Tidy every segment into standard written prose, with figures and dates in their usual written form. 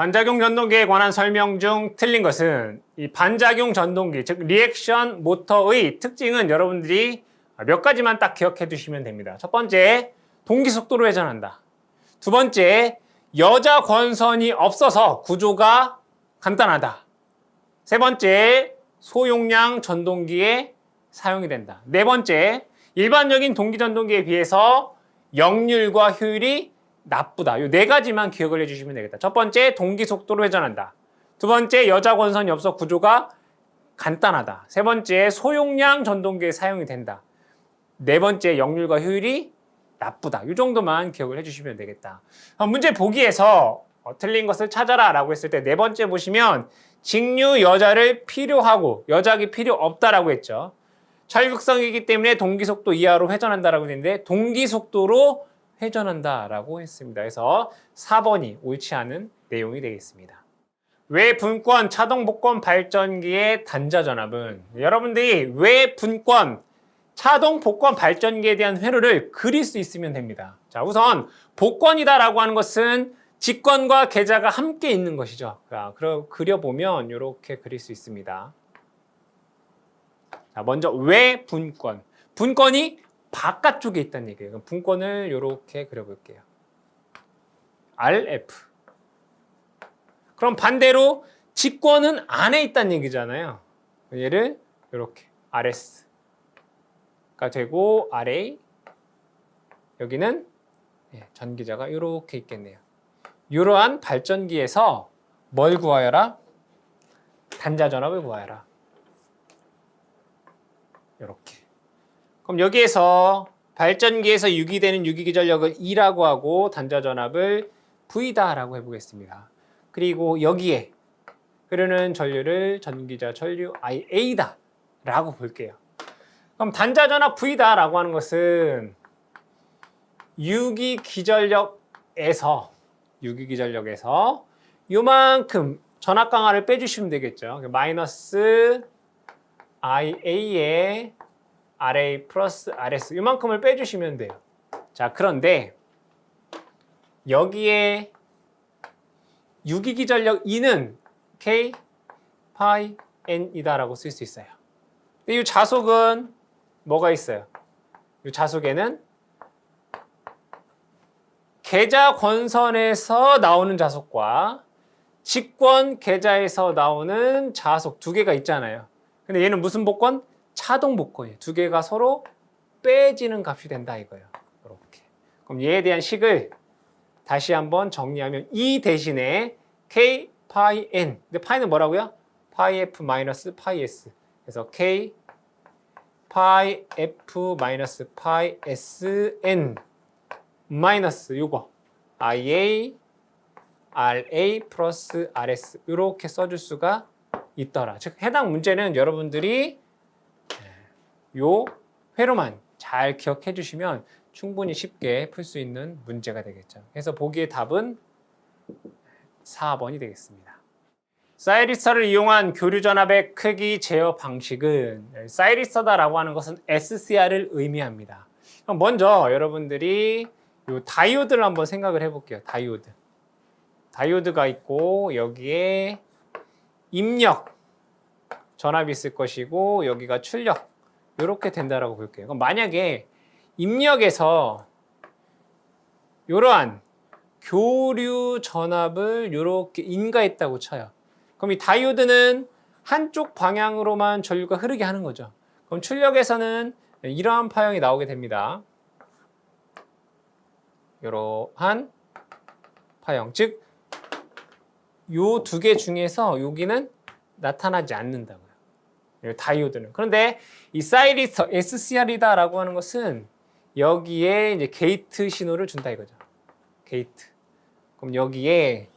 반작용 전동기에 관한 설명 중 틀린 것은 이 반작용 전동기, 즉 리액션 모터의 특징은 여러분들이 몇 가지만 딱 기억해 두시면 됩니다. 첫 번째, 동기 속도로 회전한다. 두 번째, 여자 권선이 없어서 구조가 간단하다. 세 번째, 소용량 전동기에 사용이 된다. 네 번째, 일반적인 동기 전동기에 비해서 역률과 효율이 나쁘다. 이 네 가지만 기억을 해주시면 되겠다. 첫 번째, 동기 속도로 회전한다. 두 번째, 여자 권선이 없어 구조가 간단하다. 세 번째, 소용량 전동기에 사용이 된다. 네 번째, 역률과 효율이 나쁘다. 이 정도만 기억을 해주시면 되겠다. 문제 보기에서 틀린 것을 찾아라 라고 했을 때 네 번째 보시면 직류 여자를 필요하고 여작이 필요 없다라고 했죠. 철극성이기 때문에 동기 속도 이하로 회전한다라고 했는데 동기 속도로 회전한다라고 했습니다. 그래서 4번이 옳지 않은 내용이 되겠습니다. 외분권 차동 복권 발전기의 단자 전압은 여러분들이 외분권 차동 복권 발전기에 대한 회로를 그릴 수 있으면 됩니다. 자, 우선 복권이다라고 하는 것은 직권과 계좌가 함께 있는 것이죠. 자, 그려보면 이렇게 그릴 수 있습니다. 자, 먼저 외분권. 분권이 바깥쪽에 있다는 얘기예요. 그럼 분권을 이렇게 그려볼게요. RF. 그럼 반대로 직권은 안에 있다는 얘기잖아요. 얘를 이렇게 RS가 되고 RA. 여기는 전기자가 이렇게 있겠네요. 이러한 발전기에서 뭘 구하여라? 단자 전압을 구하여라. 이렇게. 그럼 여기에서 발전기에서 유기되는 유기기전력을 E라고 하고 단자 전압을 V다라고 해보겠습니다. 그리고 여기에 흐르는 전류를 전기자 전류 IA 다라고 볼게요. 그럼 단자 전압 V다라고 하는 것은 유기기전력에서 요만큼 전압 강화를 빼주시면 되겠죠. 마이너스 IA에 RA 플러스 RS 이만큼을 빼주시면 돼요. 자, 그런데 여기에 유기기전력 E는 K 파이 N이다라고 쓸 수 있어요. 근데 이 자속은 뭐가 있어요? 이 자속에는 계좌 권선에서 나오는 자속과 직권 계좌에서 나오는 자속 두 개가 있잖아요. 근데 얘는 무슨 복권? 차동 복권이에요. 두 개가 서로 빼지는 값이 된다 이거예요. 이렇게. 그럼 얘에 대한 식을 다시 한번 정리하면 E 대신에 K 파이 N. 근데 파이는 뭐라고요? 파이 F 마이너스 파이 S. 그래서 K 파이 F 마이너스 파이 S N 마이너스 요거 IA RA 플러스 RS 이렇게 써줄 수가 있더라. 즉 해당 문제는 여러분들이 요 회로만 잘 기억해 주시면 충분히 쉽게 풀 수 있는 문제가 되겠죠. 그래서 보기의 답은 4번이 되겠습니다. 사이리스터를 이용한 교류전압의 크기 제어 방식은 사이리스터다라고 하는 것은 SCR을 의미합니다. 그럼 먼저 여러분들이 요 다이오드를 한번 생각을 해볼게요. 다이오드가 있고 여기에 입력 전압이 있을 것이고 여기가 출력 이렇게 된다라고 볼게요. 그럼 만약에 입력에서 이러한 교류 전압을 이렇게 인가했다고 쳐요. 그럼 이 다이오드는 한쪽 방향으로만 전류가 흐르게 하는 거죠. 그럼 출력에서는 이러한 파형이 나오게 됩니다. 이러한 파형, 즉 요 두 개 중에서 여기는 나타나지 않는다고요. 다이오드는. 그런데 이 사이리스터 SCR이다라고 하는 것은 여기에 이제 게이트 신호를 준다 이거죠. 게이트. 그럼 여기에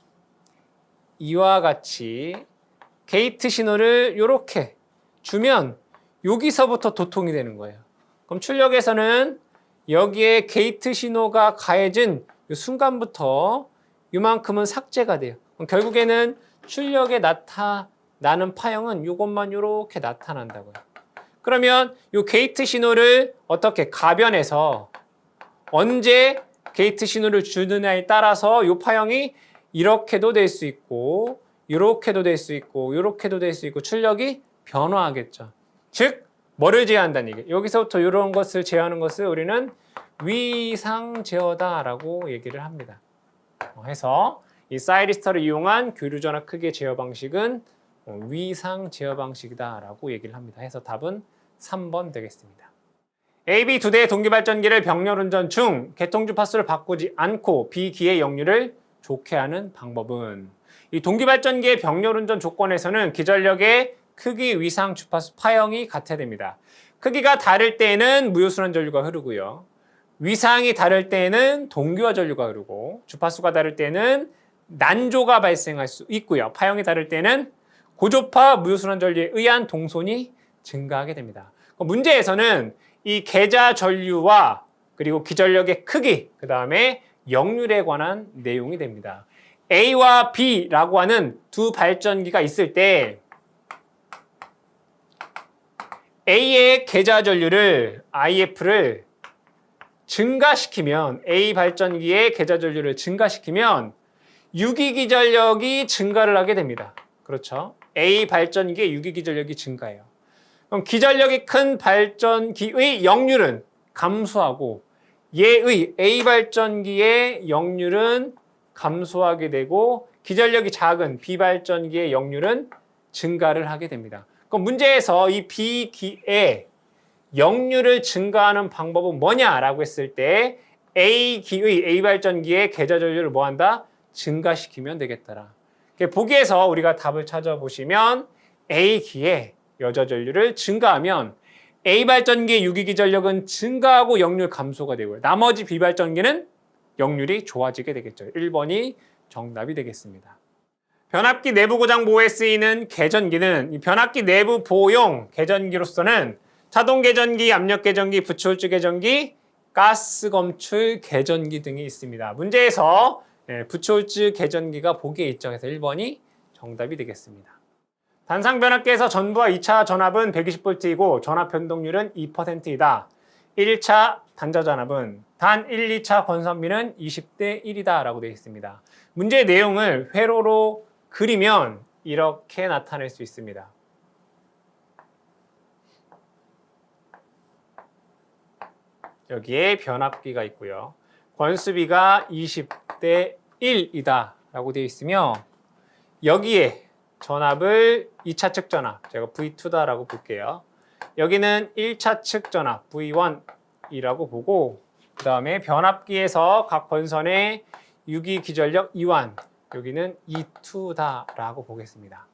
이와 같이 게이트 신호를 이렇게 주면 여기서부터 도통이 되는 거예요. 그럼 출력에서는 여기에 게이트 신호가 가해진 이 순간부터 이만큼은 삭제가 돼요. 그럼 결국에는 출력에 나타나는 파형은 이것만 이렇게 나타난다고요. 그러면 이 게이트 신호를 어떻게 가변해서 언제 게이트 신호를 주느냐에 따라서 이 파형이 이렇게도 될 수 있고 이렇게도 될 수 있고 이렇게도 될 수 있고 출력이 변화하겠죠. 즉 뭐를 제어한다는 얘기. 여기서부터 이런 것을 제어하는 것을 우리는 위상 제어다라고 얘기를 합니다. 해서 이 사이리스터를 이용한 교류 전압 크기의 제어 방식은 위상 제어 방식이다라고 얘기를 합니다. 해서 답은 3번 되겠습니다. AB 두 대의 동기발전기를 병렬 운전 중 개통 주파수를 바꾸지 않고 B기의 역류를 좋게 하는 방법은 이 동기발전기의 병렬 운전 조건에서는 기전력의 크기, 위상, 주파수, 파형이 같아야 됩니다. 크기가 다를 때에는 무효순환 전류가 흐르고요. 위상이 다를 때에는 동기화 전류가 흐르고 주파수가 다를 때는 난조가 발생할 수 있고요. 파형이 다를 때는 고조파 무효순환 전류에 의한 동손이 증가하게 됩니다. 문제에서는 이 계자 전류와 그리고 기전력의 크기, 그 다음에 역률에 관한 내용이 됩니다. A와 B라고 하는 두 발전기가 있을 때 A의 계자 전류를 IF를 증가시키면 A 발전기의 계자 전류를 증가시키면 유기기 전력이 증가를 하게 됩니다. 그렇죠? A 발전기의 유기기 전력이 증가해요. 그럼 기전력이 큰 발전기의 역률은 감소하고 얘의 A 발전기의 역률은 감소하게 되고 기전력이 작은 B 발전기의 역률은 증가를 하게 됩니다. 그럼 문제에서 이 B기의 역률을 증가하는 방법은 뭐냐라고 했을 때 A기의 A 발전기의 계자 전류를 뭐한다? 증가시키면 되겠더라. 보기에서 우리가 답을 찾아보시면 A기의 여자 전류를 증가하면 A 발전기의 유기기 전력은 증가하고 역률 감소가 되고요. 나머지 B 발전기는 역률이 좋아지게 되겠죠. 1번이 정답이 되겠습니다. 변압기 내부 고장 보호에 쓰이는 개전기는 이 변압기 내부 보호용 개전기로서는 자동 개전기, 압력 개전기, 부추홀주 개전기, 가스 검출 개전기 등이 있습니다. 문제에서 부추홀주 개전기가 보기에 있죠. 그래서 1번이 정답이 되겠습니다. 단상 변압기에서 전부와 2차 전압은 120V이고 전압 변동률은 2%이다. 1차 단자 전압은 단 1, 2차 건선비는 20대 1이다 라고 되어 있습니다. 문제의 내용을 회로로 그리면 이렇게 나타낼 수 있습니다. 여기에 변압기가 있고요. 권수비가 20대 1이다 라고 되어 있으며 여기에 전압을 2차 측 전압, 제가 V2다라고 볼게요. 여기는 1차 측 전압 V1이라고 보고 그 다음에 변압기에서 각 번선의 유기 기전력 E1, 여기는 E2다라고 보겠습니다.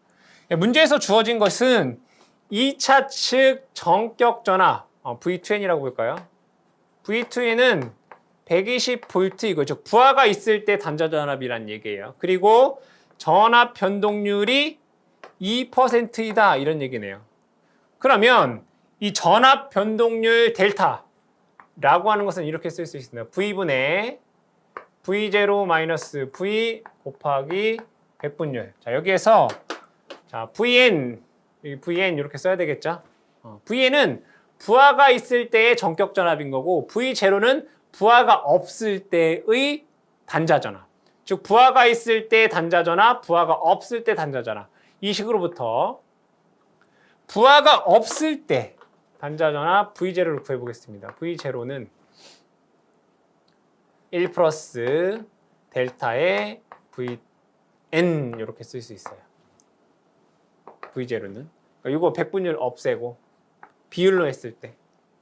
문제에서 주어진 것은 2차 측 전격 전압 V2N이라고 볼까요? V2N은 120V이고 즉 부하가 있을 때 단자 전압이란 얘기예요. 그리고 전압 변동률이 2%이다 이런 얘기네요. 그러면 이 전압 변동률 델타라고 하는 것은 이렇게 쓸 수 있습니다. V분의 V0 마이너스 V 곱하기 백분율. 자, 여기에서 자, VN 이렇게 써야 되겠죠? VN은 부하가 있을 때의 전격 전압인 거고 V0는 부하가 없을 때의 단자 전압. 즉 부하가 있을 때 단자 전압, 부하가 없을 때 단자 전압. 이 식으로부터 부하가 없을 때 단자 전압 V0를 구해 보겠습니다. V0는 1 플러스 델타의 Vn 이렇게 쓸 수 있어요. V0는 이거 백분율 없애고 비율로 했을 때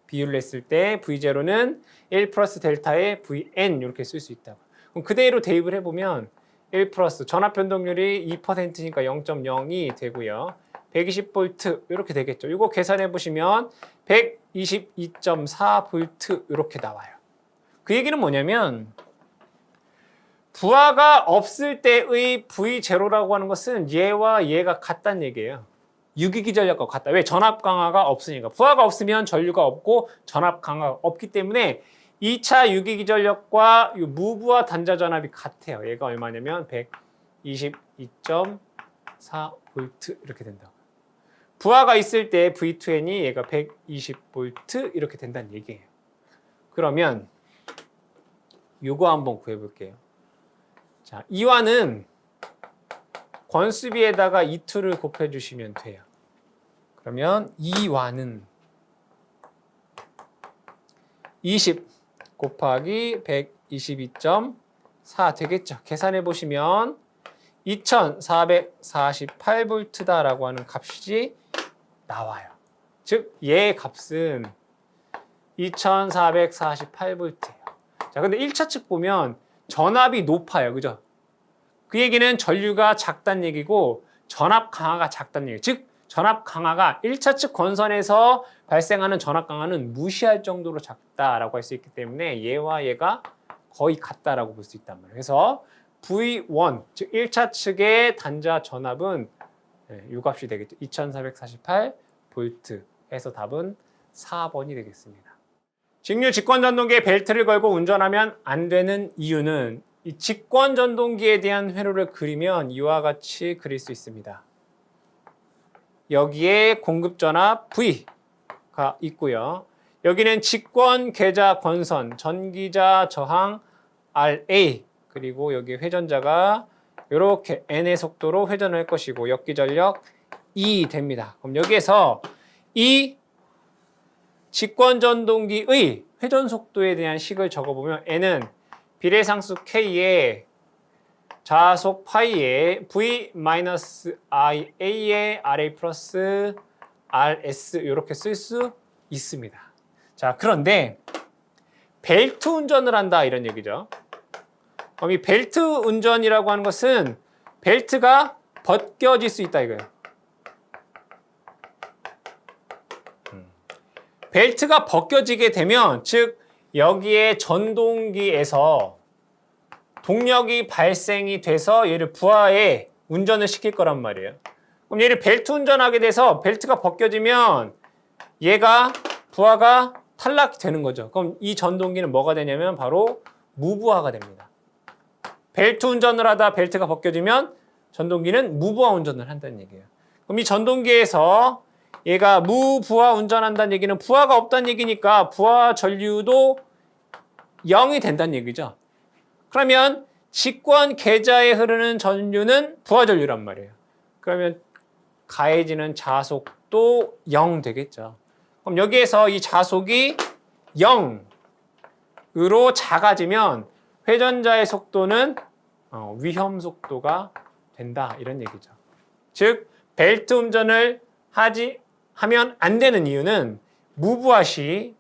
V0는 1 플러스 델타의 Vn 이렇게 쓸 수 있다고. 그럼 그대로 대입을 해보면 1 플러스 전압 변동률이 2%니까 0.02 되고요. 120V 이렇게 되겠죠. 이거 계산해 보시면 122.4V 이렇게 나와요. 그 얘기는 뭐냐면 부하가 없을 때의 V0라고 하는 것은 얘와 얘가 같다는 얘기예요. 유기기 전력과 같다. 왜? 전압 강화가 없으니까. 부하가 없으면 전류가 없고 전압 강화가 없기 때문에 2차 유기기 전력과 무부하 단자 전압이 같아요. 얘가 얼마냐면 122.4V 이렇게 된다. 부하가 있을 때 V2N이 얘가 120V 이렇게 된다는 얘기예요. 그러면 요거 한번 구해볼게요. 자, 이와는 권수비에다가 2를 곱해주시면 돼요. 그러면 이와는 20 곱하기 122.4 되겠죠. 계산해 보시면 2448V다라고 하는 값이 나와요. 즉 얘의 값은 2448V예요. 자, 근데 1차 측 보면 전압이 높아요. 그죠? 그 얘기는 전류가 작다는 얘기고 전압 강하가 작다는 얘기. 즉 전압 강하가 1차 측 건선에서 발생하는 전압 강하는 무시할 정도로 작다라고 할 수 있기 때문에 얘와 얘가 거의 같다라고 볼 수 있단 말이에요. 그래서 V1, 즉 1차 측의 단자 전압은 이 값이 되겠죠. 2448V 해서 답은 4번이 되겠습니다. 직류 직권 전동기에 벨트를 걸고 운전하면 안 되는 이유는 이 직권 전동기에 대한 회로를 그리면 이와 같이 그릴 수 있습니다. 여기에 공급 전압 V가 있고요. 여기는 직권 계좌 건선, 전기자 저항 RA, 그리고 여기 회전자가 이렇게 n의 속도로 회전을 할 것이고 역기 전력 E 됩니다. 그럼 여기에서 이 직권 전동기의 회전 속도에 대한 식을 적어보면 n은 비례상수 k에 자속 파이에 V-IA에 RA 플러스 RS 이렇게 쓸 수 있습니다. 자, 그런데 벨트 운전을 한다 이런 얘기죠. 그럼 이 벨트 운전이라고 하는 것은 벨트가 벗겨질 수 있다 이거예요. 벨트가 벗겨지게 되면 즉 여기에 전동기에서 동력이 발생이 돼서 얘를 부하에 운전을 시킬 거란 말이에요. 그럼 얘를 벨트 운전하게 돼서 벨트가 벗겨지면 얘가 부하가 탈락이 되는 거죠. 그럼 이 전동기는 뭐가 되냐면 바로 무부하가 됩니다. 벨트 운전을 하다 벨트가 벗겨지면 전동기는 무부하 운전을 한다는 얘기예요. 그럼 이 전동기에서 얘가 무부하 운전한다는 얘기는 부하가 없다는 얘기니까 부하 전류도 0이 된다는 얘기죠. 그러면 직권 계좌에 흐르는 전류는 부하 전류란 말이에요. 그러면 가해지는 자속도 0 되겠죠. 그럼 여기에서 이 자속이 0으로 작아지면 회전자의 속도는 위험 속도가 된다 이런 얘기죠. 즉 벨트 운전을 하면 안 되는 이유는 무부하 시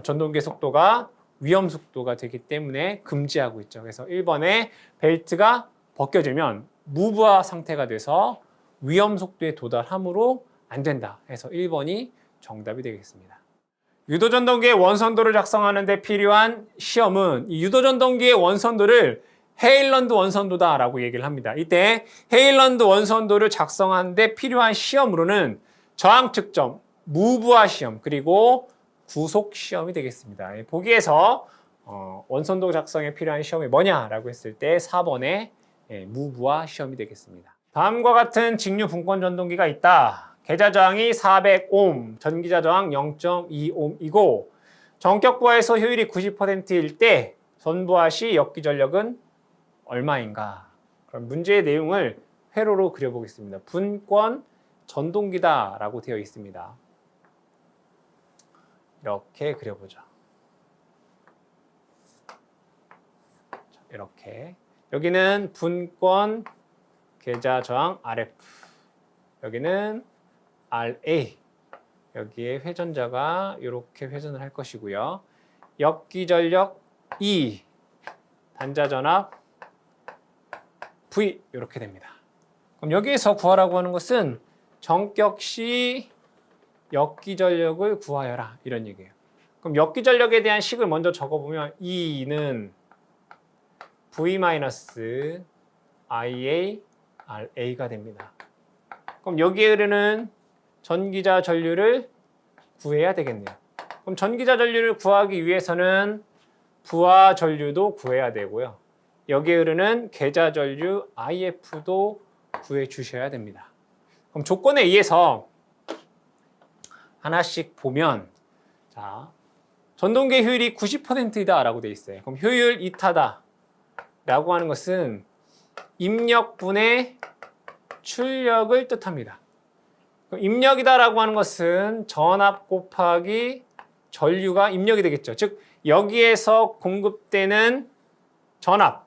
전동기 속도가 위험 속도가 되기 때문에 금지하고 있죠. 그래서 1번에 벨트가 벗겨지면 무부하 상태가 돼서 위험 속도에 도달함으로 안 된다 해서 1번이 정답이 되겠습니다. 유도전동기의 원선도를 작성하는 데 필요한 시험은 이 유도전동기의 원선도를 헤일런드 원선도다 라고 얘기를 합니다. 이때 헤일런드 원선도를 작성하는 데 필요한 시험으로는 저항 측정, 무부하 시험, 그리고 구속 시험이 되겠습니다. 보기에서 원선도 작성에 필요한 시험이 뭐냐라고 했을 때 4번에 무부하 시험이 되겠습니다. 다음과 같은 직류 분권 전동기가 있다. 계좌 저항이 400옴, 전기자 저항 0.2옴이고 전격 부하에서 효율이 90%일 때 전부하 시 역기 전력은 얼마인가? 그럼 문제의 내용을 회로로 그려보겠습니다. 분권 전동기다라고 되어 있습니다. 이렇게 그려보죠. 이렇게 여기는 분권 계좌 저항 RF, 여기는 RA, 여기에 회전자가 이렇게 회전을 할 것이고요. 역기 전력 E, 단자 전압 V 이렇게 됩니다. 그럼 여기에서 구하라고 하는 것은 전격 시 역기 전력을 구하여라 이런 얘기예요. 그럼 역기 전력에 대한 식을 먼저 적어보면 E는 V-IA RA가 됩니다. 그럼 여기에 흐르는 전기자 전류를 구해야 되겠네요. 그럼 전기자 전류를 구하기 위해서는 부하 전류도 구해야 되고요. 여기에 흐르는 계좌 전류 IF도 구해 주셔야 됩니다. 그럼 조건에 의해서 하나씩 보면 자, 전동기 효율이 90%이다 라고 되어 있어요. 그럼 효율 이타다 라고 하는 것은 입력분의 출력을 뜻합니다. 입력이다라고 하는 것은 전압 곱하기 전류가 입력이 되겠죠. 즉 여기에서 공급되는 전압,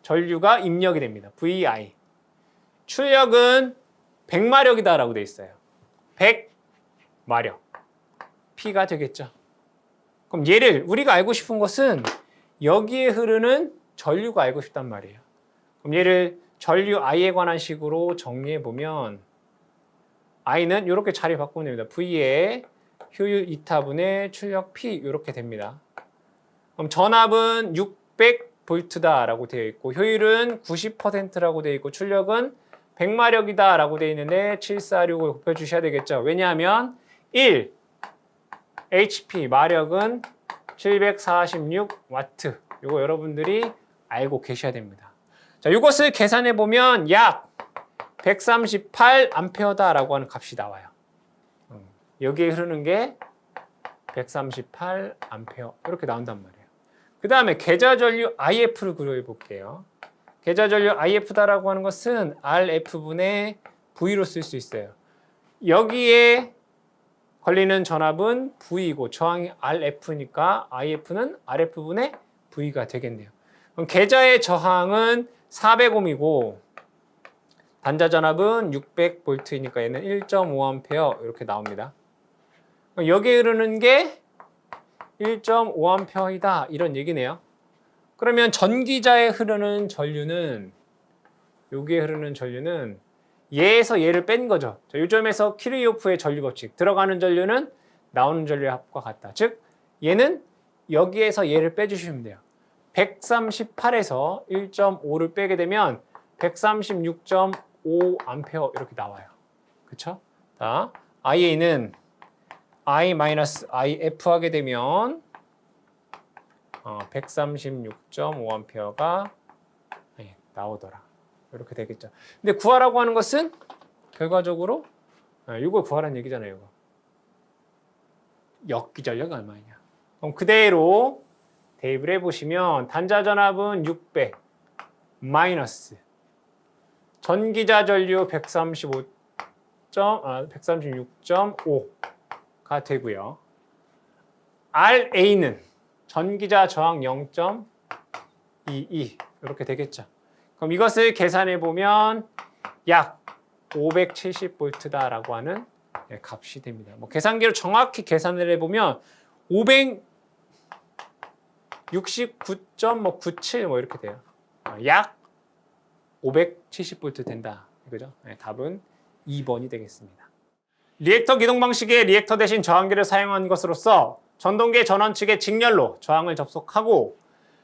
전류가 입력이 됩니다. VI. 출력은 100마력이다라고 되어 있어요. 100마력. P가 되겠죠. 그럼 얘를 우리가 알고 싶은 것은 여기에 흐르는 전류가 알고 싶단 말이에요. 그럼 얘를 전류 I에 관한 식으로 정리해 보면 I는 이렇게 자리 바꾸면 됩니다. V에 효율 이타분의 출력 P 이렇게 됩니다. 그럼 전압은 600V다라고 되어 있고 효율은 90%라고 되어 있고 출력은 100마력이다라고 되어 있는데 746을 곱해주셔야 되겠죠. 왜냐하면 1 HP 마력은 746W. 이거 여러분들이 알고 계셔야 됩니다. 자, 이것을 계산해 보면 약 138A다라고 하는 값이 나와요. 여기에 흐르는 게 138A 이렇게 나온단 말이에요. 그 다음에 계좌전류 IF를 그려해 볼게요. 계좌전류 IF다라고 하는 것은 RF분의 V로 쓸 수 있어요. 여기에 걸리는 전압은 V이고 저항이 RF니까 IF는 RF분의 V가 되겠네요. 그럼 계좌의 저항은 400ohm이고 단자 전압은 600V니까 얘는 1.5A 이렇게 나옵니다. 여기에 흐르는 게 1.5A이다 이런 얘기네요. 그러면 전기자에 흐르는 전류는 여기에 흐르는 전류는 얘에서 얘를 뺀 거죠. 자, 요점에서 키르호프의 전류 법칙. 들어가는 전류는 나오는 전류의 합과 같다. 즉 얘는 여기에서 얘를 빼주시면 돼요. 138에서 1.5를 빼게 되면 136.5A 이렇게 나와요. 그쵸? 자, IA는 I-IF 하게 되면 136.5A가 나오더라. 이렇게 되겠죠. 근데 구하라고 하는 것은 결과적으로 이걸 구하라는 얘기잖아요. 이거. 역기전력이 얼마냐. 그럼 그대로 대입을 해보시면 단자 전압은 600 마이너스 전기자 전류 136.5가 되고요. RA는 전기자 저항 0.22 이렇게 되겠죠. 그럼 이것을 계산해 보면 약 570V다라고 하는 값이 됩니다. 뭐 계산기로 정확히 계산을 해보면 569.97 뭐 이렇게 돼요. 약 570V 된다. 그죠? 답은 2번이 되겠습니다. 리액터 기동 방식의 리액터 대신 저항기를 사용한 것으로서 전동기의 전원 측의 직렬로 저항을 접속하고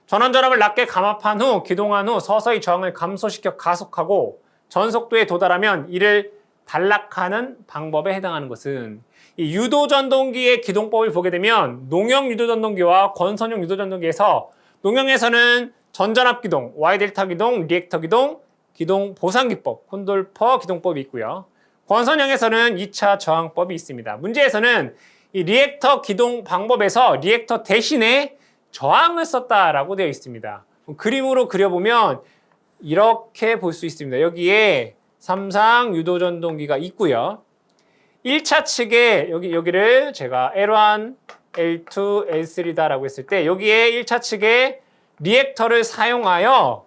전원 전압을 낮게 감압한 후 기동한 후 서서히 저항을 감소시켜 가속하고 전속도에 도달하면 이를 단락하는 방법에 해당하는 것은 이 유도전동기의 기동법을 보게 되면 농형 유도전동기와 권선형 유도전동기에서 농형에서는 전전압 기동, Y델타 기동, 리액터 기동, 기동 보상기법, 콘돌퍼 기동법이 있고요. 권선형에서는 2차 저항법이 있습니다. 문제에서는 이 리액터 기동 방법에서 리액터 대신에 저항을 썼다라고 되어 있습니다. 그림으로 그려보면 이렇게 볼 수 있습니다. 여기에 삼상 유도전동기가 있고요. 1차 측에 여기를 제가 L1, L2, L3다라고 했을 때 여기에 1차 측에 리액터를 사용하여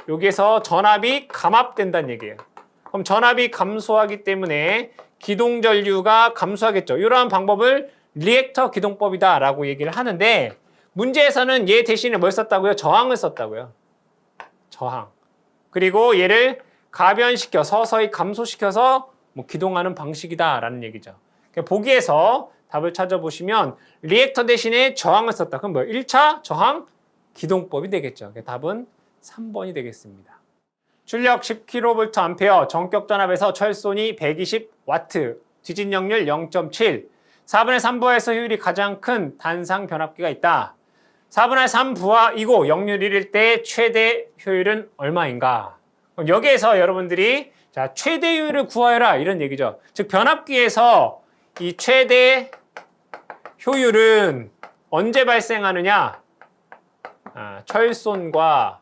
여기에서 전압이 감압된다는 얘기예요. 그럼 전압이 감소하기 때문에 기동 전류가 감소하겠죠. 이러한 방법을 리액터 기동법이다 라고 얘기를 하는데 문제에서는 얘 대신에 뭘 썼다고요? 저항을 썼다고요. 저항. 그리고 얘를 가변시켜 서서히 감소시켜서 기동하는 방식이다 라는 얘기죠. 보기에서 답을 찾아보시면 리액터 대신에 저항을 썼다. 그럼 뭐예요? 1차 저항 기동법이 되겠죠. 답은 3번이 되겠습니다. 출력 10kVA, 전격 전압에서 철손이 120W, 뒤진력률 0.7, 4분의 3부하에서 효율이 가장 큰 단상 변압기가 있다. 4분의 3부하이고 역률 1일 때 최대 효율은 얼마인가? 그럼 여기에서 여러분들이 자, 최대 효율을 구하여라 이런 얘기죠. 즉 변압기에서 이 최대 효율은 언제 발생하느냐? 철손과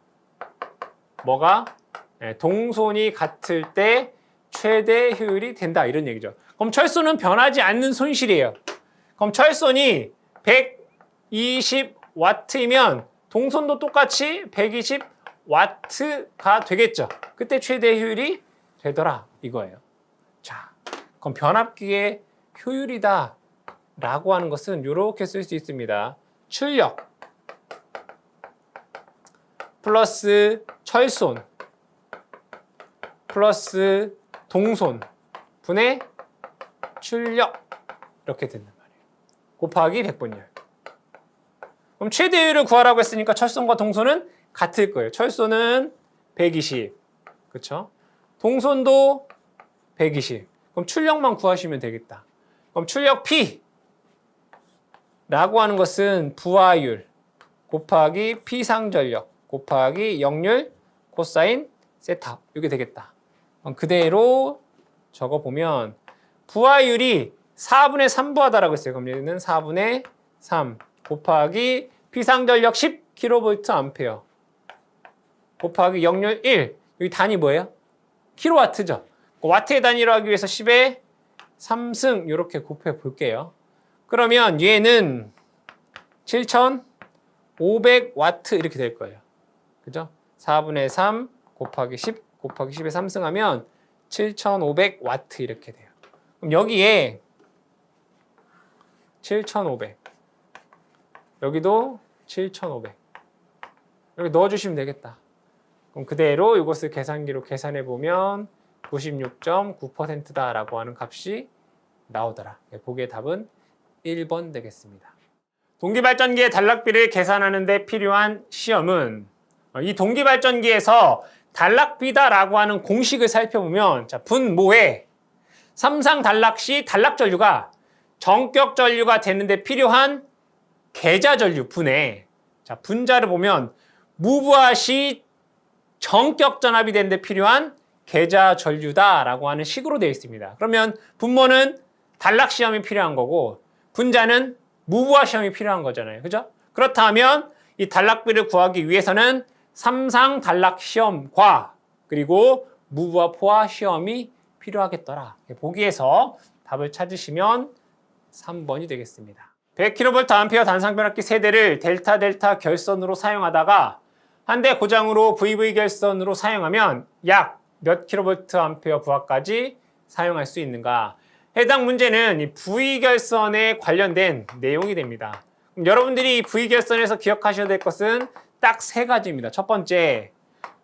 뭐가? 동손이 같을 때 최대 효율이 된다 이런 얘기죠. 그럼 철손은 변하지 않는 손실이에요. 그럼 철손이 120W이면 동손도 똑같이 120W가 되겠죠. 그때 최대 효율이 되더라 이거예요. 자, 그럼 변압기의 효율이다 라고 하는 것은 이렇게 쓸 수 있습니다. 출력 플러스 철손 플러스 동손 분의 출력 이렇게 된단 말이에요. 곱하기 100분열. 그럼 최대율을 구하라고 했으니까 철손과 동손은 같을 거예요. 철손은 120. 그렇죠? 동손도 120. 그럼 출력만 구하시면 되겠다. 그럼 출력 P 라고 하는 것은 부하율 곱하기 P상전력 곱하기 역률 코사인 세타 이게 되겠다. 그럼 그대로 적어보면 부하율이 4분의 3부하다라고 했어요. 그럼 얘는 4분의 3 곱하기 P상전력 10kVA 곱하기 역률 1 여기 단위 뭐예요? 킬로와트죠. 와트의 단위로 하기 위해서 10의 3승 이렇게 곱해 볼게요. 그러면 얘는 7500W 이렇게 될 거예요. 그죠? 4분의 3 곱하기 10 곱하기 10의 3승 하면 7500W 이렇게 돼요. 그럼 여기에 7500 여기도 7500 여기 넣어주시면 되겠다. 그럼 그대로 이것을 계산기로 계산해 보면 96.9%다 라고 하는 값이 나오더라. 보기의 답은 1번 되겠습니다. 동기발전기의 단락비를 계산하는 데 필요한 시험은 이 동기발전기에서 단락비다라고 하는 공식을 살펴보면 자, 분모에 삼상 단락 시 단락 전류가 전격 전류가 되는데 필요한 계자 전류 분해 자, 분자를 보면 무부하 시 전격 전압이 되는데 필요한 계자 전류다라고 하는 식으로 되어 있습니다. 그러면 분모는 단락 시험이 필요한 거고 분자는 무부하 시험이 필요한 거잖아요. 그죠? 그렇다면 이 단락비를 구하기 위해서는 삼상 단락 시험과 그리고 무부하 포화 시험이 필요하겠더라. 보기에서 답을 찾으시면 3번이 되겠습니다. 100kVA 단상 변압기 세대를 델타 결선으로 사용하다가 한 대 고장으로 VV 결선으로 사용하면 약 몇 kVA 부하까지 사용할 수 있는가? 해당 문제는 이 V결선에 관련된 내용이 됩니다. 그럼 여러분들이 이 V결선에서 기억하셔야 될 것은 딱 세 가지입니다. 첫 번째,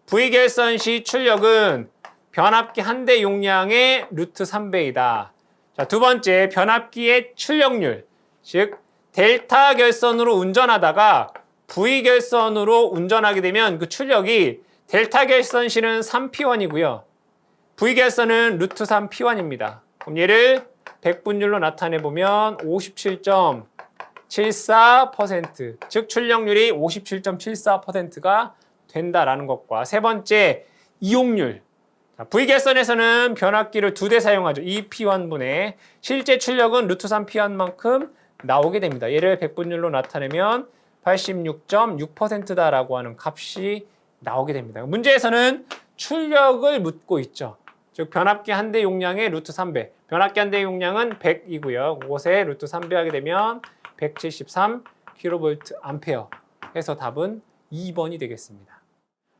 V결선 시 출력은 변압기 한 대 용량의 루트 3배이다. 자, 두 번째, 변압기의 출력률, 즉 델타 결선으로 운전하다가 V결선으로 운전하게 되면 그 출력이 델타 결선 시는 3P1이고요. V결선은 루트 3P1입니다. 그럼 얘를 100분율로 나타내보면 57.74%, 즉 출력률이 57.74%가 된다라는 것과 세 번째, 이용률. V결선에서는 변압기를 2대 사용하죠. 2P1분의 실제 출력은 루트 3P1만큼 나오게 됩니다. 얘를 100분율로 나타내면 86.6%다라고 하는 값이 나오게 됩니다. 문제에서는 출력을 묻고 있죠. 즉 변압기 한 대 용량의 루트 3배. 변압기 한 대 용량은 100이고요. 그곳에 루트 3배 하게 되면 173kVA 해서 답은 2번이 되겠습니다.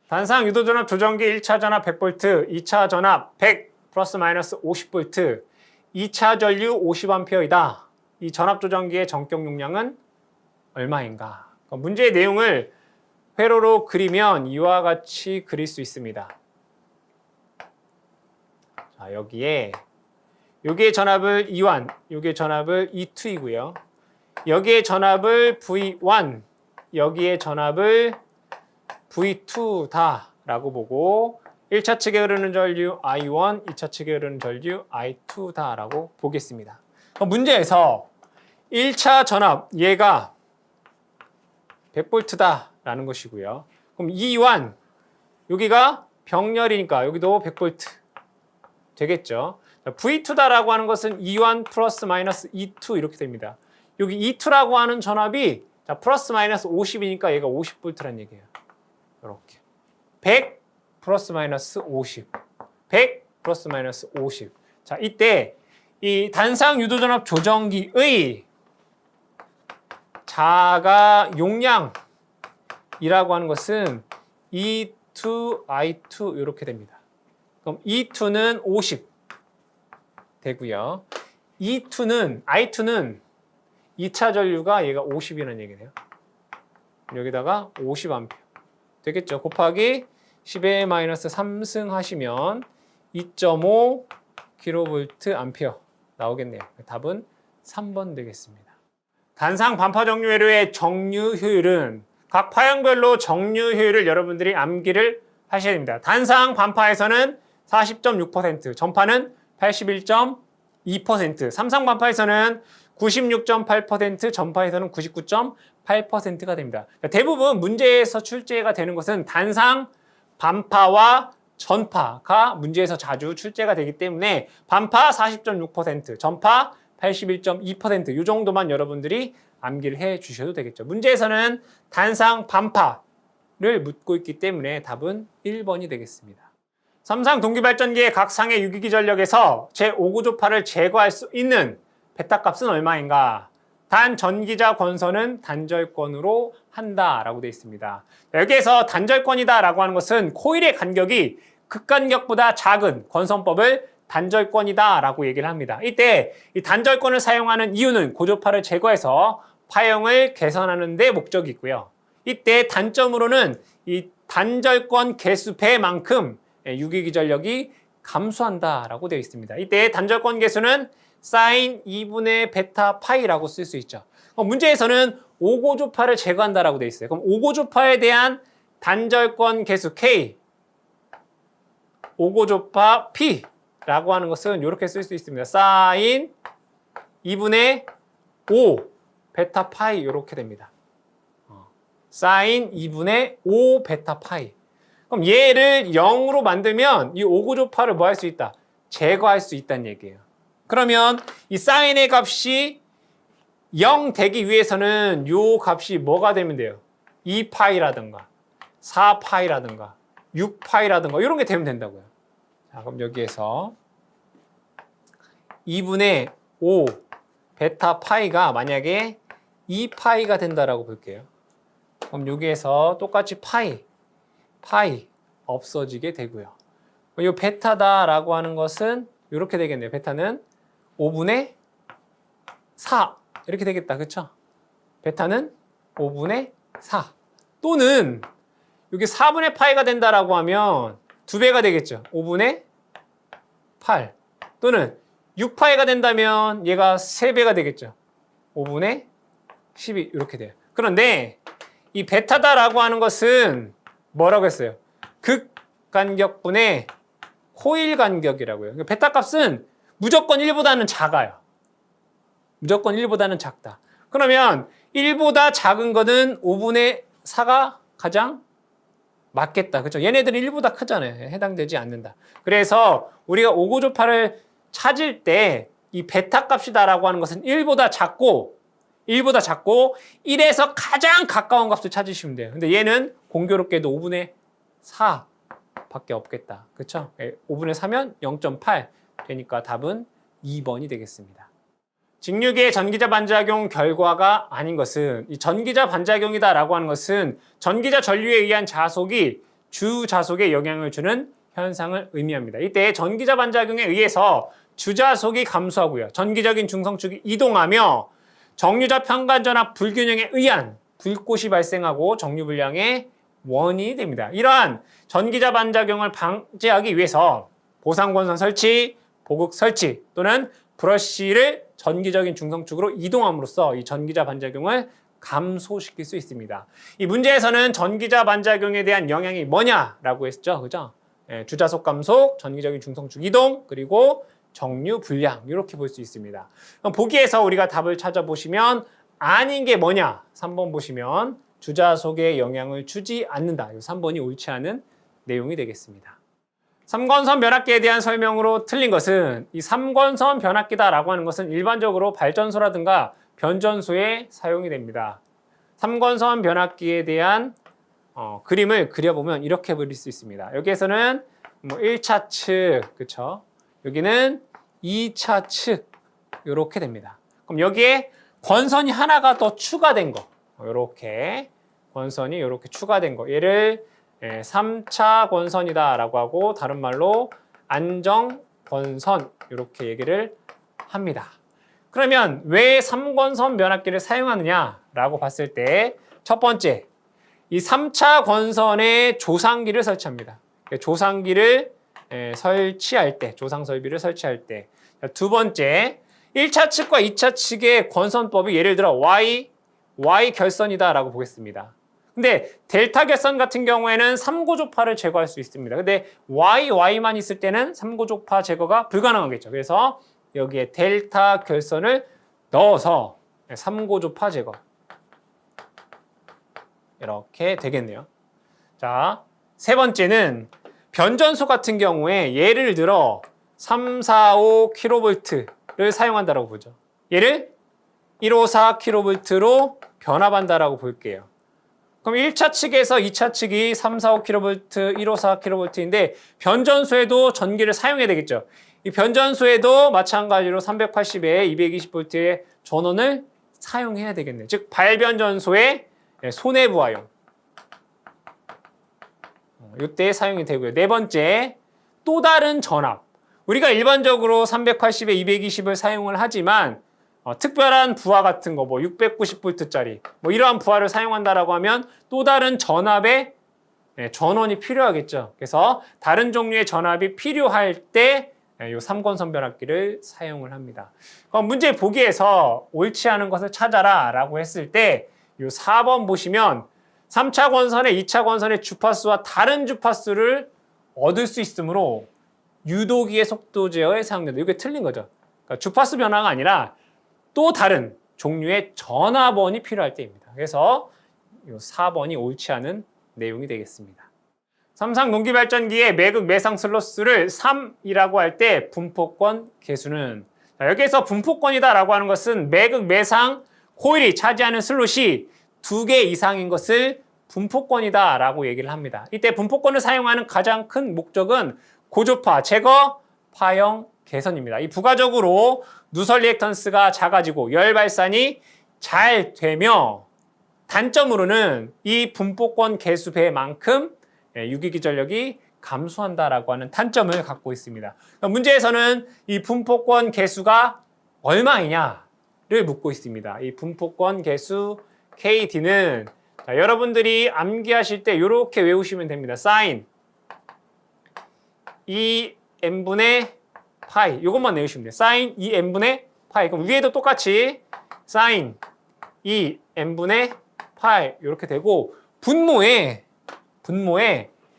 단상 유도전압 조정기 1차 전압 100V, 2차 전압 100 플러스 마이너스 50V, 2차 전류 50A이다. 이 전압 조정기의 전격 용량은 얼마인가? 문제의 내용을 회로로 그리면 이와 같이 그릴 수 있습니다. 자, 여기에 전압을 E1, 여기에 전압을 E2이고요. 여기에 전압을 V1, 여기에 전압을 V2다라고 보고 1차 측에 흐르는 전류 I1, 2차 측에 흐르는 전류 I2다라고 보겠습니다. 그럼 문제에서 1차 전압, 얘가 100V다라는 것이고요. 그럼 E1, 여기가 병렬이니까 여기도 100V 되겠죠. V2다라고 하는 것은 E1 플러스 마이너스 E2 이렇게 됩니다. 여기 E2라고 하는 전압이 플러스 마이너스 50이니까 얘가 50V란 얘기예요. 이렇게 100 플러스 마이너스 50. 100 플러스 마이너스 50. 자, 이때 이 단상 유도전압 조정기의 자가 용량이라고 하는 것은 E2, I2 이렇게 됩니다. 그럼 E2는 50 되고요. I2는 2차 전류가 얘가 50이라는 얘기네요. 여기다가 50A 되겠죠. 곱하기 10의 마이너스 3승 하시면 2.5 kV 암페어 나오겠네요. 답은 3번 되겠습니다. 단상 반파 정류 회로의 정류 효율은 각 파형별로 정류 효율을 여러분들이 암기를 하셔야 됩니다. 단상 반파에서는 40.6%, 전파는 81.2%, 삼상 반파에서는 96.8%, 전파에서는 99.8%가 됩니다. 대부분 문제에서 출제가 되는 것은 단상 반파와 전파가 문제에서 자주 출제가 되기 때문에 반파 40.6%, 전파 81.2% 이 정도만 여러분들이 암기를 해 주셔도 되겠죠. 문제에서는 단상 반파를 묻고 있기 때문에 답은 1번이 되겠습니다. 삼상 동기발전기의 각 상의 유기기 전력에서 제5구조파를 제거할 수 있는 베타 값은 얼마인가? 단 전기자 권선은 단절권으로 한다라고 되어 있습니다. 여기에서 단절권이다라고 하는 것은 코일의 간격이 극간격보다 작은 권선법을 단절권이다라고 얘기를 합니다. 이때 이 단절권을 사용하는 이유는 고조파를 제거해서 파형을 개선하는 데 목적이 있고요. 이때 단점으로는 이 단절권 개수 배만큼 유기기 전력이 감소한다라고 되어 있습니다. 이때 단절권 개수는 사인 2분의 베타 파이라고 쓸 수 있죠. 문제에서는 5고조파를 제거한다라고 되어 있어요. 그럼 5고조파에 대한 단절권 개수 K, 5고조파 P라고 하는 것은 이렇게 쓸 수 있습니다. 사인 2분의 5 베타 파이 이렇게 됩니다. 사인 2분의 5 베타 파이. 그럼 얘를 0으로 만들면 이 5고조파를 뭐 할 수 있다? 제거할 수 있다는 얘기예요. 그러면 이 사인의 값이 0 되기 위해서는 요 값이 뭐가 되면 돼요? 2파이라든가 4파이라든가 6파이라든가 이런 게 되면 된다고요. 자, 그럼 여기에서 2분의 5 베타 파이가 만약에 2파이가 된다라고 볼게요. 그럼 여기에서 똑같이 파이 없어지게 되고요. 이 베타다라고 하는 것은 이렇게 되겠네요. 베타는 5분의 4 이렇게 되겠다. 그쵸? 베타는 5분의 4 또는 여기 4분의 파이가 된다라고 하면 2배가 되겠죠. 5분의 8 또는 6파이가 된다면 얘가 3배가 되겠죠. 5분의 12 이렇게 돼요. 그런데 이 베타다라고 하는 것은 뭐라고 했어요? 극간격분의 코일 간격이라고요. 베타 값은 무조건 1보다는 작아요. 무조건 1보다는 작다. 그러면 1보다 작은 거는 5분의 4가 가장 맞겠다. 그렇죠? 얘네들은 1보다 크잖아요. 해당되지 않는다. 그래서 우리가 5고조파를 찾을 때 이 베타 값이다라고 하는 것은 1보다 작고 1에서 가장 가까운 값을 찾으시면 돼요. 근데 얘는 공교롭게도 5분의 4 밖에 없겠다. 그렇죠? 5분의 4면 0.8 되니까 답은 2번이 되겠습니다. 직류계의 전기자 반작용 결과가 아닌 것은 이 전기자 반작용이다라고 하는 것은 전기자 전류에 의한 자속이 주자속에 영향을 주는 현상을 의미합니다. 이때 전기자 반작용에 의해서 주자속이 감소하고요. 전기적인 중성축이 이동하며 정류자 편간전압 불균형에 의한 불꽃이 발생하고 정류불량의 원인이 됩니다. 이러한 전기자 반작용을 방지하기 위해서 보상권선 설치, 보극 설치 또는 브러쉬를 전기적인 중성축으로 이동함으로써 이 전기자 반작용을 감소시킬 수 있습니다. 이 문제에서는 전기자 반작용에 대한 영향이 뭐냐라고 했죠. 그죠? 주자속 감소, 전기적인 중성축 이동, 그리고 정류 불량 이렇게 볼 수 있습니다. 그럼 보기에서 우리가 답을 찾아보시면 아닌 게 뭐냐? 3번 보시면 주자속에 영향을 주지 않는다. 이 3번이 옳지 않은 내용이 되겠습니다. 삼권선 변압기에 대한 설명으로 틀린 것은 이 삼권선 변압기다라고 하는 것은 일반적으로 발전소라든가 변전소에 사용이 됩니다. 삼권선 변압기에 대한 그림을 그려보면 이렇게 그릴 수 있습니다. 여기에서는 뭐 1차 측, 그쵸? 여기는 2차 측, 이렇게 됩니다. 그럼 여기에 권선이 하나가 더 추가된 거, 이렇게 권선이 이렇게 추가된 거, 얘를 3차 권선이다라고 하고 다른 말로 안정 권선 이렇게 얘기를 합니다. 그러면 왜 3권선 변압기를 사용하느냐라고 봤을 때 첫 번째, 이 3차 권선에 조상기를 설치합니다. 조상기를 설치할 때, 조상 설비를 설치할 때. 두 번째, 1차 측과 2차 측의 권선법이 예를 들어 Y 결선이다라고 보겠습니다. 근데 델타 결선 같은 경우에는 3고조파를 제거할 수 있습니다. 근데 Y만 있을 때는 3고조파 제거가 불가능하겠죠. 그래서 여기에 델타 결선을 넣어서 3고조파 제거. 이렇게 되겠네요. 자, 세 번째는 변전소 같은 경우에 예를 들어 345kV를 사용한다라고 보죠. 얘를 154kV로 변압한다라고 볼게요. 그럼 1차 측에서 2차 측이 345kV, 154kV인데 변전소에도 전기를 사용해야 되겠죠. 이 변전소에도 마찬가지로 380에 220V의 전원을 사용해야 되겠네요. 즉 발변전소의 소내부하용. 이때 사용이 되고요. 네 번째, 또 다른 전압. 우리가 일반적으로 380에 220을 사용을 하지만 특별한 부하 같은 거, 뭐 690V짜리 뭐 이러한 부하를 사용한다라고 하면 또 다른 전압의 전원이 필요하겠죠. 그래서 다른 종류의 전압이 필요할 때 이 3권선 변압기를 사용을 합니다. 그럼 문제 보기에서 옳지 않은 것을 찾아라 라고 했을 때 이 4번 보시면 3차 권선의 2차 권선의 주파수와 다른 주파수를 얻을 수 있으므로 유도기의 속도 제어에 사용된다. 이게 틀린 거죠. 그러니까 주파수 변화가 아니라 또 다른 종류의 전압원이 필요할 때입니다. 그래서 이 4번이 옳지 않은 내용이 되겠습니다. 삼상 농기발전기의 매극 매상 슬로스를 3이라고 할 때 분포권 계수는, 여기에서 분포권이다라고 하는 것은 매극 매상 코일이 차지하는 슬롯이 2개 이상인 것을 분포권이다라고 얘기를 합니다. 이때 분포권을 사용하는 가장 큰 목적은 고조파 제거, 파형 개선입니다. 이 부가적으로 누설 리액턴스가 작아지고 열 발산이 잘 되며 단점으로는 이 분포권 개수 배만큼 유기기 전력이 감소한다라고 하는 단점을 갖고 있습니다. 문제에서는 이 분포권 개수가 얼마이냐를 묻고 있습니다. 이 분포권 개수 KD는 여러분들이 암기하실 때 이렇게 외우시면 됩니다. 사인 2n분의 파이, 이것만 외우시면 돼요. 사인 2n분의 파이. 그럼 위에도 똑같이 사인 2n분의 파이 이렇게 되고 분모에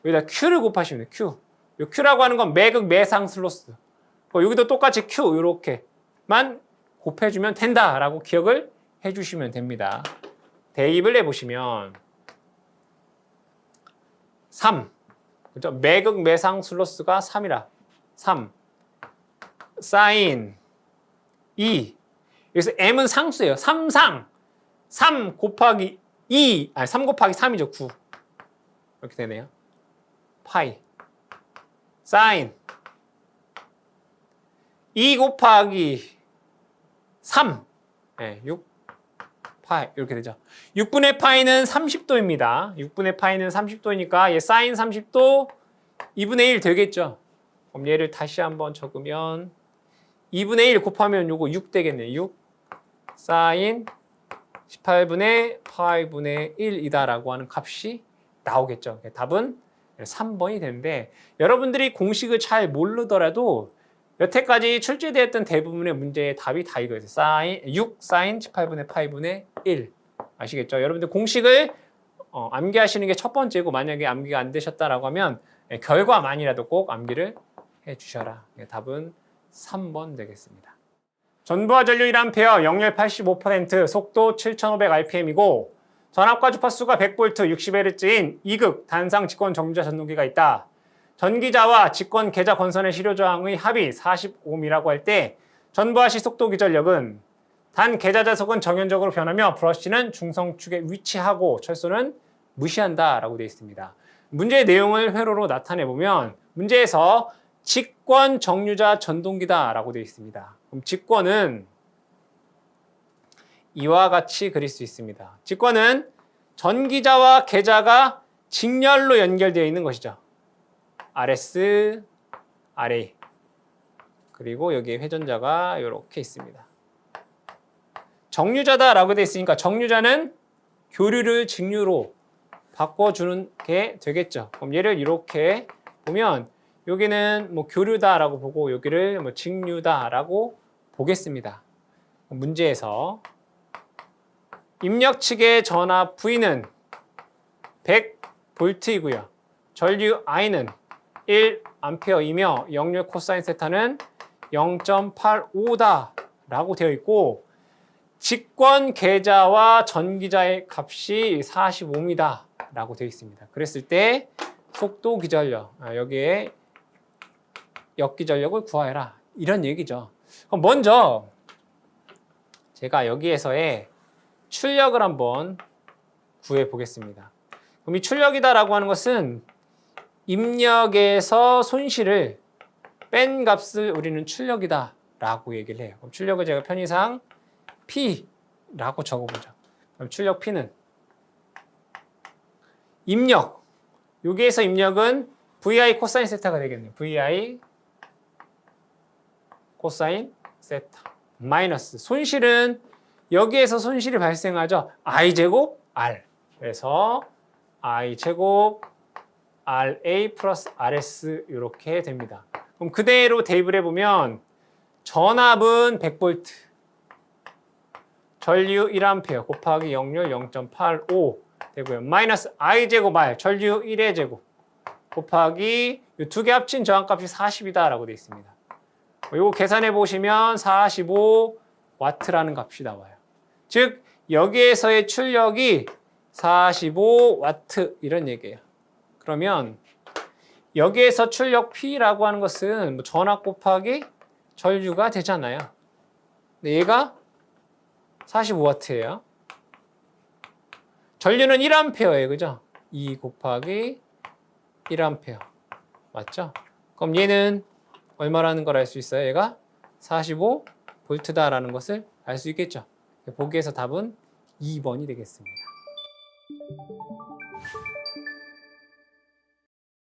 여기다 Q를 곱하시면 돼요. Q. 이 Q라고 하는 건 매극 매상 슬로스. 여기도 똑같이 Q 이렇게만 곱해주면 된다라고 기억을 해주시면 됩니다. 대입을 해보시면 3. 그죠? 매극 매상 슬로스가 3이라. 3. 사인 2. 여기서 M은 상수예요. 3상. 3 곱하기 2. 아니 3 곱하기 3이죠. 9. 이렇게 되네요. 파이. 사인 2 곱하기 3. 네, 6. 파이. 이렇게 되죠. 6분의 파이는 30도입니다. 6분의 파이는 30도니까 얘 사인 30도 2분의 1 되겠죠. 그럼 얘를 다시 한번 적으면 2분의 1 곱하면 요거 6 되겠네요. 6 사인 18분의 파이분의 1이다라고 하는 값이 나오겠죠. 답은 3번이 되는데 여러분들이 공식을 잘 모르더라도 여태까지 출제되었던 대부분의 문제의 답이 다 이거예요. 6 사인 18분의 파이분의 1 아시겠죠? 여러분들 공식을 암기하시는 게 첫 번째고 만약에 암기가 안 되셨다라고 하면 결과만이라도 꼭 암기를 해주셔라. 답은 3번 되겠습니다. 전부하 전류 1A, 역률 85%, 속도 7500rpm이고 전압과 주파수가 100V 60Hz인 2극 단상 직권 정지자 전동기가 있다. 전기자와 직권 계좌 권선의 실효 저항의 합이 45ohm이라고 할 때 전부하 시 속도 기전력은 단 계좌 자석은 정연적으로 변하며 브러쉬는 중성축에 위치하고 철소는 무시한다라고 되어 있습니다. 문제의 내용을 회로로 나타내 보면 문제에서 직권 정류자 전동기다라고 되어 있습니다. 그럼 직권은 이와 같이 그릴 수 있습니다. 직권은 전기자와 계자가 직렬로 연결되어 있는 것이죠. RS, RA. 그리고 여기에 회전자가 이렇게 있습니다. 정류자다라고 되어 있으니까 정류자는 교류를 직류로 바꿔주는 게 되겠죠. 그럼 얘를 이렇게 보면 여기는 뭐 교류다라고 보고 여기를 뭐 직류다라고 보겠습니다. 문제에서 입력 측의 전압 V는 100V이고요. 전류 I는 1A이며 역률 코사인 세타는 0.85다라고 되어 있고 직권 계자와 전기자의 값이 45m라고 되어 있습니다. 그랬을 때 속도 기전력, 여기에 역기전력을 구하여라. 이런 얘기죠. 그럼 먼저 제가 여기에서의 출력을 한번 구해 보겠습니다. 그럼 이 출력이다라고 하는 것은 입력에서 손실을 뺀 값을 우리는 출력이다라고 얘기를 해요. 그럼 출력을 제가 편의상 P라고 적어보죠. 그럼 출력 P는 입력, 여기에서 입력은 VI 코사인 세타가 되겠네요. VI 코사인 세타 마이너스 손실은 여기에서 손실이 발생하죠. I제곱 R. 그래서 I제곱 RA 플러스 RS 이렇게 됩니다. 그럼 그대로 대입을 해보면 전압은 100V, 전류 1A 곱하기 역률 0.85 되고요. 마이너스 I제곱 R, 전류 1의 제곱 곱하기 이 두 개 합친 저항값이 40이다라고 되어 있습니다. 이거 계산해 보시면 45W라는 값이 나와요. 즉 여기에서의 출력이 45W 이런 얘기예요. 그러면 여기에서 출력 P라고 하는 것은 뭐 전압 곱하기 전류가 되잖아요. 근데 얘가 45W예요. 전류는 1A예요. 그죠? 2 곱하기 1A. 맞죠? 그럼 얘는 얼마라는 걸 알 수 있어요? 얘가 45V다라는 것을 알 수 있겠죠? 보기에서 답은 2번이 되겠습니다.